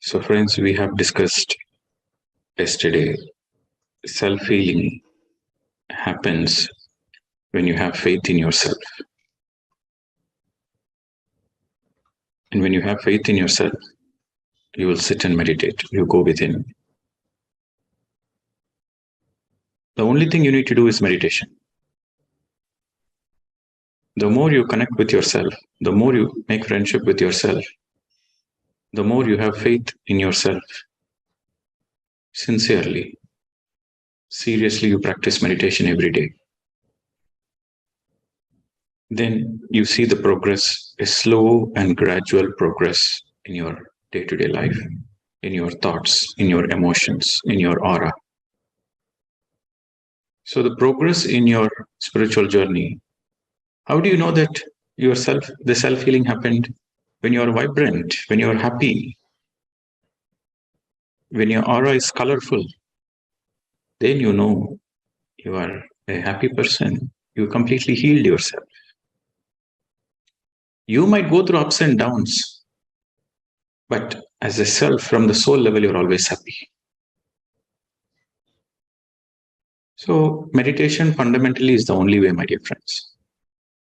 So friends, we have discussed yesterday, self-healing happens when you have faith in yourself. And when you have faith in yourself, you will sit and meditate. You go within. The only thing you need to do is meditation. The more you connect with yourself, the more you make friendship with yourself, the more you have faith in yourself. Sincerely, seriously, you practice meditation every day. Then you see the progress, a slow and gradual progress in your day-to-day life, in your thoughts, in your emotions, in your aura. So the progress in your spiritual journey, how do you know that the self-healing happened? When you are vibrant, when you are happy, when your aura is colorful, then you know you are a happy person. You completely healed yourself. You might go through ups and downs, but as a self, from the soul level, you're always happy. So meditation fundamentally is the only way, my dear friends.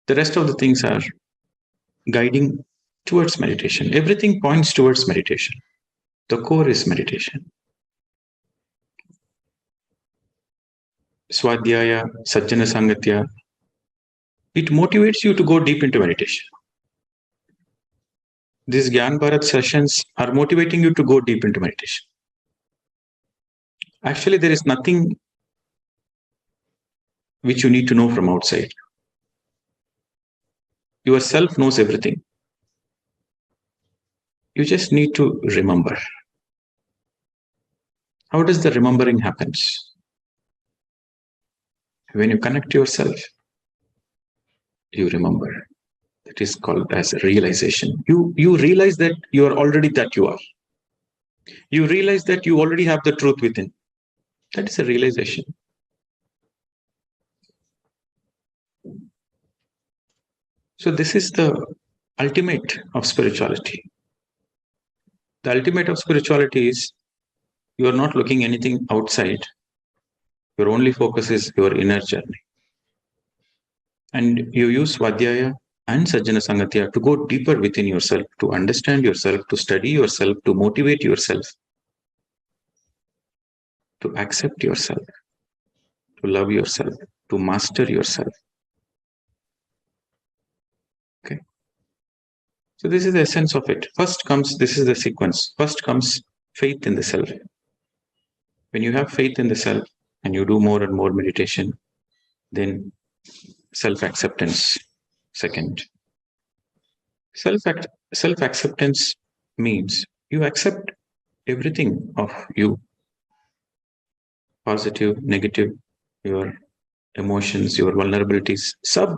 The rest of the things are guiding towards meditation. Everything points towards meditation. The core is meditation. Swadhyaya, Sajjana Sangatya, it motivates you to go deep into meditation. These Gyan Bharat sessions are motivating you to go deep into meditation. Actually, there is nothing which you need to know from outside. Yourself knows everything. You just need to remember. How does the remembering happens? When you connect to yourself, you remember. That is called as realization. You realize that you are already that you are. You realize that you already have the truth within. That is a realization. So this is the ultimate of spirituality. The ultimate of spirituality is you are not looking anything outside. Your only focus is your inner journey. And you use Svadhyaya and Sajjana Sangatya to go deeper within yourself, to understand yourself, to study yourself, to motivate yourself, to accept yourself, to love yourself, to master yourself. Okay. So this is the essence of it. This is the sequence. First comes faith in the self. When you have faith in the self and you do more and more meditation, then self-acceptance. Second, self-acceptance means you accept everything of you, positive, negative, your emotions, your vulnerabilities, sab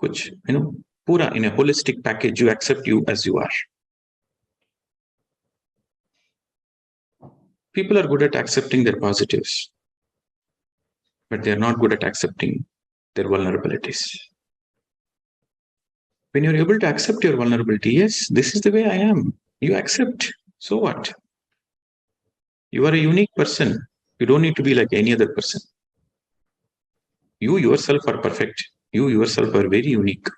kuch, pura in a holistic package, you accept you as you are. People are good at accepting their positives, but they are not good at accepting their vulnerabilities. When you're able to accept your vulnerability, yes, this is the way I am. You accept. So what? You are a unique person. You don't need to be like any other person. You yourself are perfect. You yourself are very unique.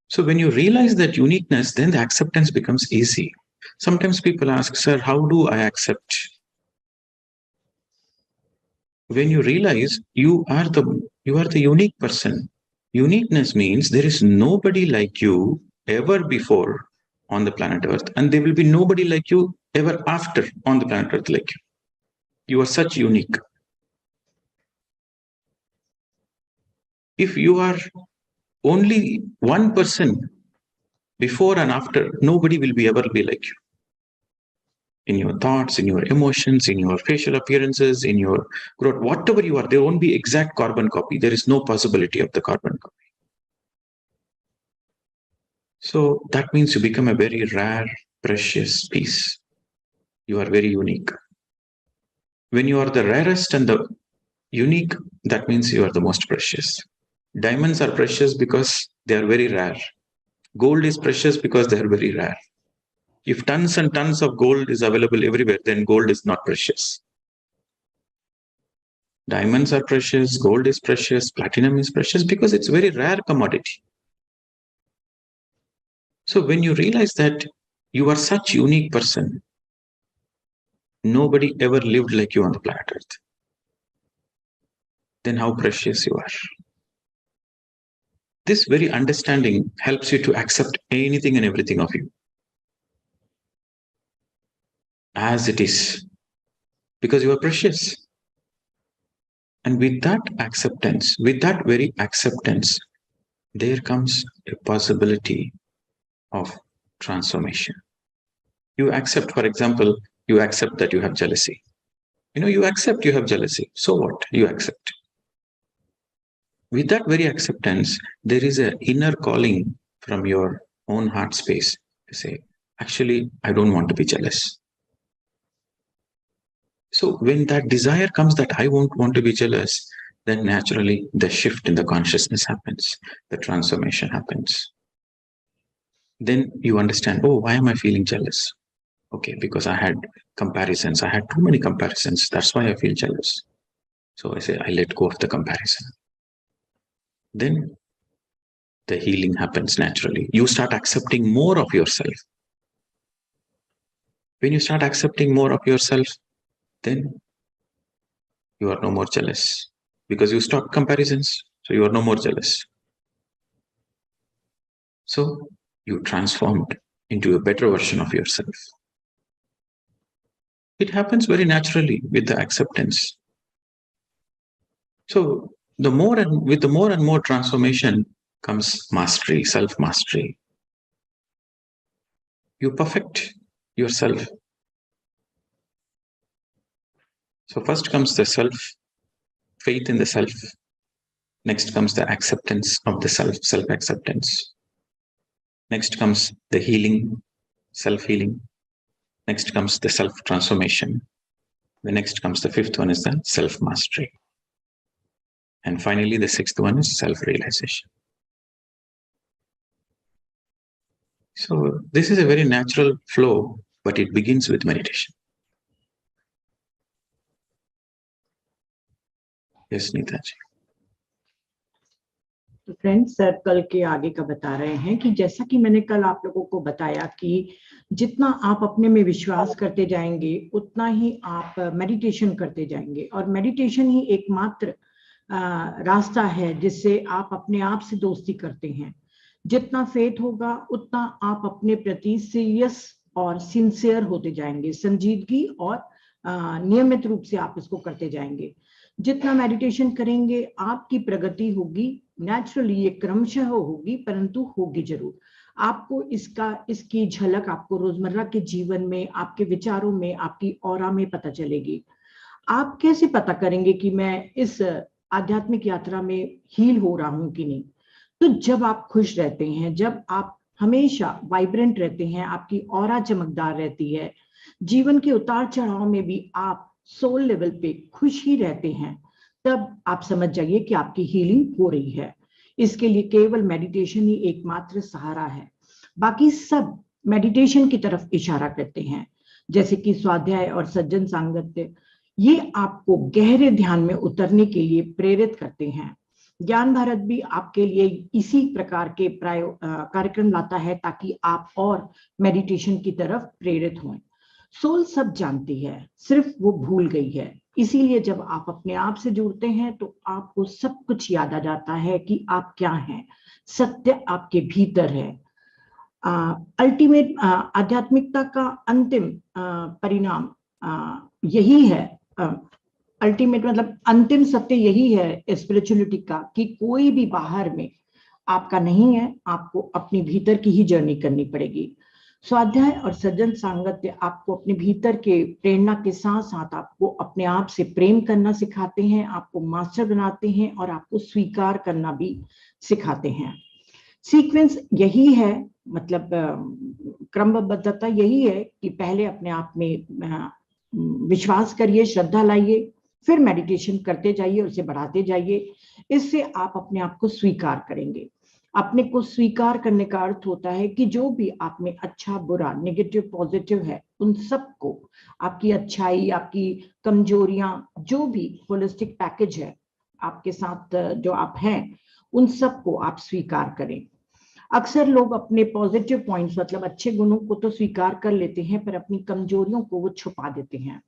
So when you realize that uniqueness, then the acceptance becomes easy. Sometimes people ask, sir, how do I accept? When you realize you are the unique person. Uniqueness means there is nobody like you ever before on the planet Earth, and there will be nobody like you ever after on the planet Earth like you. You are such unique. If you are only one person before and after, nobody will ever be like you. In your thoughts, in your emotions, in your facial appearances, in your growth, whatever you are, there won't be exact carbon copy. There is no possibility of the carbon copy. So that means you become a very rare, precious piece. You are very unique. When you are the rarest and the unique, that means you are the most precious. Diamonds are precious because they are very rare. Gold is precious because they are very rare. If tons and tons of gold is available everywhere, then gold is not precious. Diamonds are precious, gold is precious, platinum is precious because it's a very rare commodity. So when you realize that you are such a unique person, nobody ever lived like you on the planet Earth, then how precious you are. This very understanding helps you to accept anything and everything of you as it is, because you are precious. And with that acceptance, with that very acceptance, there comes a possibility of transformation. You accept, for example, you accept that you have jealousy. You accept you have jealousy. So what? You accept. With that very acceptance, there is an inner calling from your own heart space to say, actually, I don't want to be jealous. So when that desire comes that I won't want to be jealous, then naturally the shift in the consciousness happens, the transformation happens. Then you understand, oh, why am I feeling jealous? Okay, because I had comparisons. I had too many comparisons. That's why I feel jealous. So I say, I let go of the comparison. Then the healing happens naturally. You start accepting more of yourself. When you start accepting more of yourself, then you are no more jealous because you stop comparisons. So you are no more jealous. So you transformed into a better version of yourself. It happens very naturally with the acceptance. So with the more and more transformation comes mastery, self-mastery. You perfect yourself. So first comes the self, faith in the self. Next comes the acceptance of the self, self-acceptance. Next comes the healing, self-healing. Next comes the self-transformation. The next comes the fifth one is the self-mastery. And finally, the sixth one is self-realization. So this is a very natural flow, but it begins with meditation. Yes, Neeta ji. तो friends sir कल के आगे का बता रहे हैं कि जैसा कि मैंने कल आप लोगों को बताया कि जितना आप अपने में विश्वास करते जाएंगे उतना ही आप मेडिटेशन करते जाएंगे और मेडिटेशन ही एकमात्र रास्ता है जिससे आप अपने आप से दोस्ती करते हैं। जितना फेथ होगा उतना आप अपने प्रति सीरियस और सिंसियर होते जाएंगे, संजीदगी और नियमित रूप से आप इसको करते जाएंगे। जितना मेडिटेशन करेंगे आपकी प्रगति होगी, नेचुरली ये क्रमशः होगी परंतु होगी जरूर। आपको इसकी झलक आपको रोजमर्रा के जीवन में, आपके विचारों में, आपकी ऑरा में पता चलेगी। आप कैसे पता करेंगे कि मैं इस आध्यात्मिक यात्रा में हील हो रहा हूं कि नहीं? तो जब आप खुश रहते हैं, जब आप हमेशा वाइब्रेंट रहते हैं, आपकी ऑरा चमकदार रहती है, जीवन के उतार चढ़ाव में भी आप सोल लेवल पे खुश ही रहते हैं, तब आप समझ जाइए कि आपकी हीलिंग हो रही है। इसके लिए केवल मेडिटेशन ही एकमात्र सहारा है। बाकी सब मेडिटेशन की तरफ इशारा करते हैं, जैसे कि स्वाध्याय और सज्जन सांगत्य, ये आपको गहरे ध्यान में उतरने के लिए प्रेरित करते हैं। ज्ञान भारत भी आपके लिए इसी प्रकार के कार्यक्रम लाता है ताकि आप और मेडिटेशन की तरफ प्रेरित हों। सोल सब जानती है, सिर्फ वो भूल गई है। इसीलिए जब आप अपने आप से जुड़ते हैं तो आपको सब कुछ याद आ जाता है कि आप क्या हैं। सत्य आपके भीतर है। अल्टीमेट आध्यात्मिकता का अंतिम परिणाम यही है। अल्टीमेट मतलब अंतिम सत्य यही है स्पिरिचुअलिटी का कि कोई भी बाहर में आपका नहीं है, आपको अपनी भीतर की ही जर्नी करनी पड़ेगी। स्वाध्याय और सज्जन सांगत्य आपको अपने भीतर के प्रेरणा के साथ साथ आपको अपने आप से प्रेम करना सिखाते हैं, आपको मास्टर बनाते हैं और आपको स्वीकार करना भी सिखाते हैं। सीक्वेंस यही है, मतलब क्रमबद्धता यही है कि पहले अपने आप में विश्वास करिए, श्रद्धा लाइए, फिर मेडिटेशन करते जाइए, उसे बढ़ाते जाइए। इससे आप अपने आप को स्वीकार करेंगे। अपने को स्वीकार करने का अर्थ होता है कि जो भी आप में अच्छा बुरा नेगेटिव पॉजिटिव है उन सबको, आपकी अच्छाई आपकी कमजोरियां, जो भी होलिस्टिक पैकेज है आपके साथ जो आप हैं, उन सबको आप स्वीकार करें। अक्सर लोग अपने पॉजिटिव पॉइंट्स मतलब अच्छे गुणों को तो स्वीकार कर लेते हैं, पर अपनी कमजोरियों को वो छुपा देते हैं।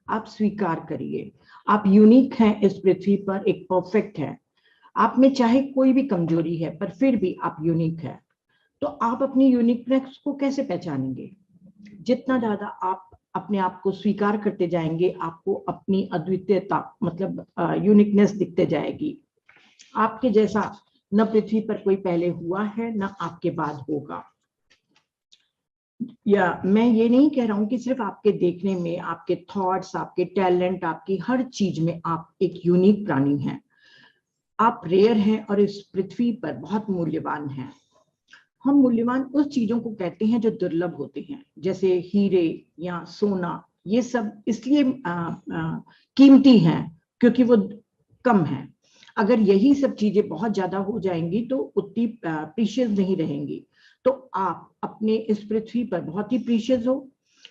आप स्वीकार करिए, आप यूनिक हैं इस पृथ्वी पर, एक परफेक्ट है। आप में चाहे कोई भी कमजोरी है पर फिर भी आप यूनिक है। तो आप अपनी यूनिकनेस को कैसे पहचानेंगे? जितना ज्यादा आप अपने आप को स्वीकार करते जाएंगे, आपको अपनी अद्वितीयता मतलब यूनिकनेस दिखते जाएगी। आपके जैसा न पृथ्वी पर कोई पहले हुआ है न आपके बाद होगा। या मैं ये नहीं कह रहा हूं कि सिर्फ आपके देखने में, आपके थॉट्स, आपके टैलेंट, आपकी हर चीज में आप एक यूनिक प्राणी हैं। आप रेयर हैं और इस पृथ्वी पर बहुत मूल्यवान हैं। हम मूल्यवान उस चीजों को कहते हैं जो दुर्लभ होती हैं, जैसे हीरे या सोना। ये सब इसलिए कीमती हैं क्योंकि वो कम है। अगर यही सब चीजें बहुत ज्यादा हो जाएंगी तो उतनी प्रीशियस नहीं रहेंगी। तो आप अपने इस पृथ्वी पर बहुत ही प्रीशियस हो।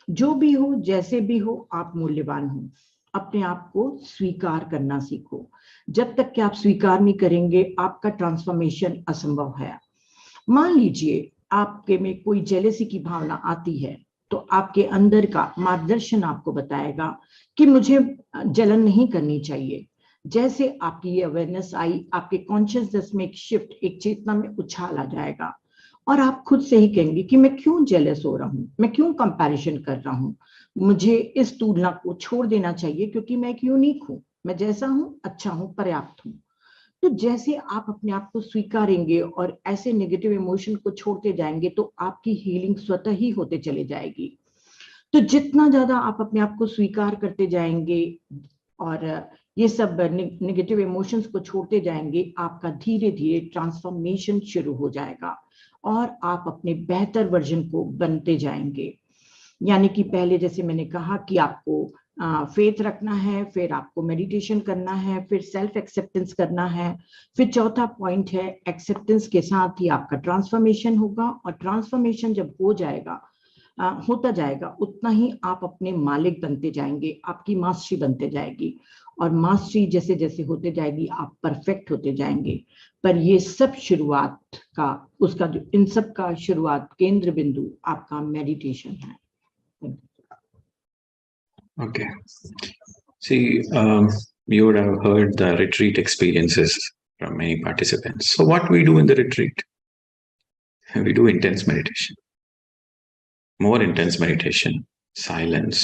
जो भी हो, जैसे भी हो, आप मूल्यवान हो। अपने आप को स्वीकार करना सीखो। जब तक कि आप स्वीकार नहीं करेंगे, आपका ट्रांसफॉर्मेशन असंभव है। मान लीजिए आपके में कोई जेलेसी की भावना आती है, तो आपके अंदर का मार्गदर्शन आपको बताएगा कि मुझे जलन नहीं करनी चाहिए। जैसे आपकी ये अवेयरनेस आई, आपके कॉन्शियसनेस में एक शिफ्ट, एक चेतना में उछाल आ जाएगा और आप खुद से ही कहेंगे कि मैं क्यों जेलस हो रहा हूँ, मैं क्यों कंपैरिजन कर रहा हूँ। मुझे इस तुलना को छोड़ देना चाहिए क्योंकि मैं एक यूनिक हूँ, मैं जैसा हूँ अच्छा हूँ, पर्याप्त हूँ। तो जैसे आप अपने आप को स्वीकारेंगे और ऐसे नेगेटिव इमोशन को छोड़ते जाएंगे, तो आपकी हीलिंग स्वतः ही होते चले जाएगी। तो जितना ज्यादा आप अपने आप को स्वीकार करते जाएंगे और ये सब नेगेटिव इमोशंस को छोड़ते जाएंगे, आपका धीरे धीरे ट्रांसफॉर्मेशन शुरू हो जाएगा और आप अपने बेहतर वर्जन को बनते जाएंगे। यानी कि पहले जैसे मैंने कहा कि आपको फेथ रखना है, फिर आपको मेडिटेशन करना है, फिर सेल्फ एक्सेप्टेंस करना है, फिर चौथा पॉइंट है एक्सेप्टेंस के साथ ही आपका ट्रांसफॉर्मेशन होगा। और ट्रांसफॉर्मेशन जब हो जाएगा, होता जाएगा, उतना ही आप अपने मालिक बनते जाएंगे, आपकी मास्टरी बनते जाएगी। और मास्टरी जैसे जैसे होते जाएगी, आप परफेक्ट होते जाएंगे। पर ये सब शुरुआत का, उसका जो इन सब का शुरुआत केंद्र बिंदु आपका मेडिटेशन है। Okay. See, you would have heard the retreat experiences from many participants. So, what we do in the retreat? We do intense meditation, more intense meditation, silence,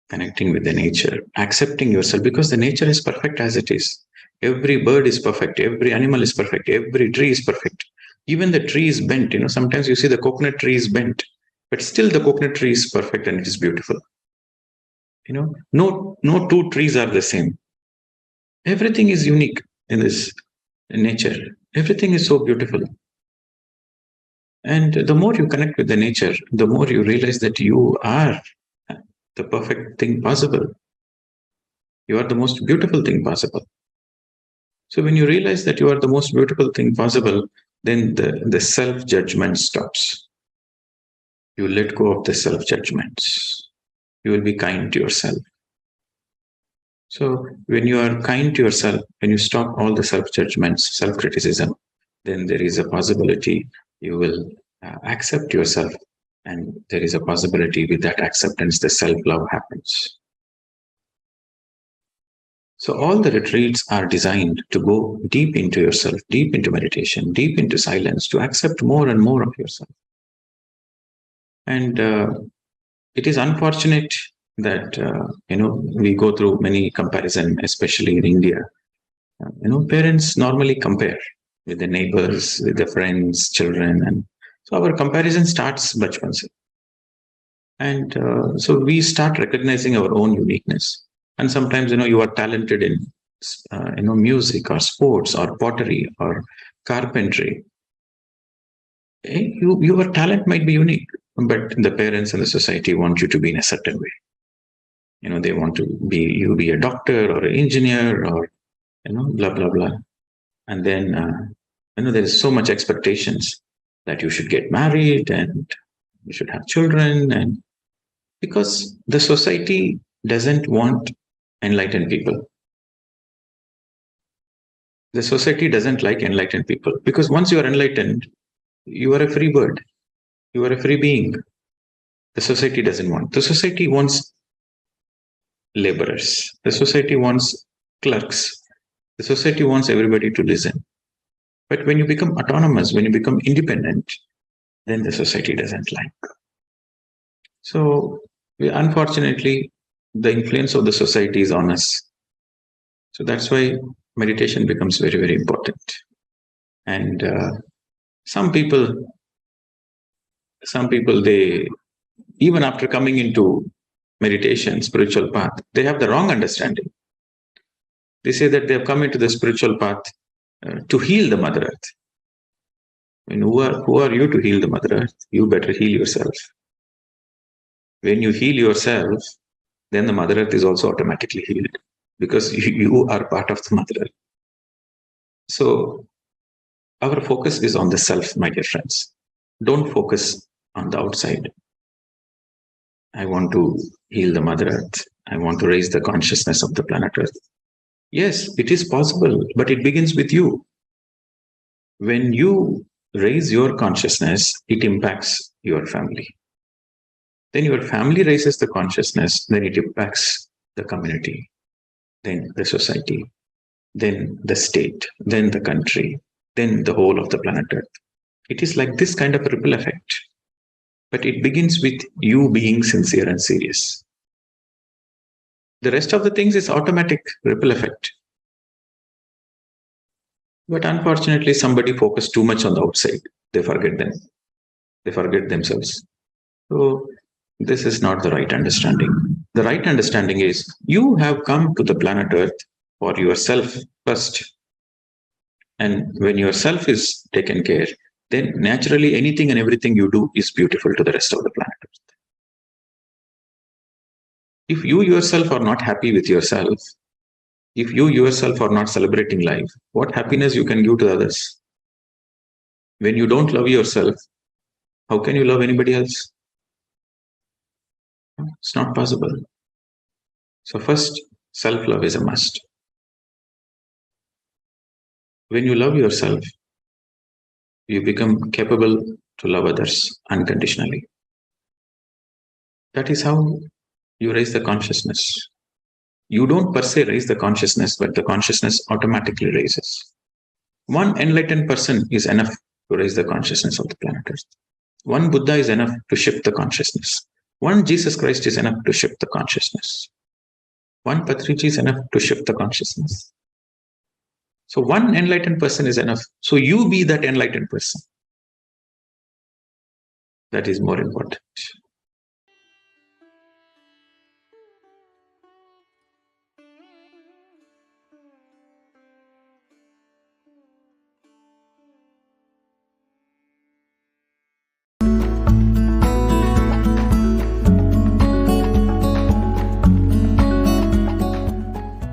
connecting with the nature, accepting yourself because the nature is perfect as it is. Every bird is perfect, every animal is perfect, every tree is perfect. Even the tree is bent. You know, sometimes you see the coconut tree is bent, but still the coconut tree is perfect and it is beautiful. You know, no two trees are the same. Everything is unique in this nature. Everything is so beautiful. And the more you connect with the nature, the more you realize that you are the perfect thing possible. You are the most beautiful thing possible. So when you realize that you are the most beautiful thing possible, then the self-judgment stops. You let go of the self-judgments. You will be kind to yourself. So when you are kind to yourself, when you stop all the self-judgments, self-criticism, then there is a possibility you will accept yourself. And there is a possibility with that acceptance, the self-love happens. So all the retreats are designed to go deep into yourself, deep into meditation, deep into silence, to accept more and more of yourself. And it is unfortunate that, we go through many comparison, especially in India. Parents normally compare with the neighbors, with the friends, children. And so our comparison starts bachpan se. And so we start recognizing our own uniqueness. And sometimes, you are talented in, music or sports or pottery or carpentry. Your talent might be unique, but the parents and the society want you to be in a certain way. They want to be a doctor or an engineer or, blah, blah, blah. And then There is so much expectations that you should get married and you should have children, and because the society doesn't want enlightened people. The society doesn't like enlightened people, because once you are enlightened, you are a free bird. You are a free being. The society doesn't want. The society wants laborers. The society wants clerks. The society wants everybody to listen. But when you become autonomous, when you become independent, then the society doesn't like. So, unfortunately, the influence of the society is on us. So that's why meditation becomes very, very important. And some people, they, even after coming into meditation, spiritual path, they have the wrong understanding. They say that they have come into the spiritual path to heal the Mother Earth. Who are you to heal the Mother Earth? You better heal yourself. When you heal yourself, then the Mother Earth is also automatically healed, because you are part of the Mother Earth. So our focus is on the self, my dear friends. Don't focus on the outside. I want to heal the Mother Earth. I want to raise the consciousness of the planet Earth. Yes, it is possible, but it begins with you. When you raise your consciousness, it impacts your family. Then your family raises the consciousness, then it impacts the community, then the society, then the state, then the country, then the whole of the planet Earth. It is like this kind of a ripple effect. But it begins with you being sincere and serious. The rest of the things is automatic ripple effect. But unfortunately, somebody focused too much on the outside. They forget them. They forget themselves. So this is not the right understanding. The right understanding is you have come to the planet Earth for yourself first. And when yourself is taken care, then naturally anything and everything you do is beautiful to the rest of the planet Earth. If you yourself are not happy with yourself, if you yourself are not celebrating life, what happiness you can give to others? When you don't love yourself, how can you love anybody else? It's not possible. So first, self-love is a must. When you love yourself, you become capable to love others unconditionally. That is how you raise the consciousness. You don't per se raise the consciousness, but the consciousness automatically raises. One enlightened person is enough to raise the consciousness of the planet Earth. One Buddha is enough to shift the consciousness. One Jesus Christ is enough to shift the consciousness. One Patriji is enough to shift the consciousness. So one enlightened person is enough. So you be that enlightened person. That is more important.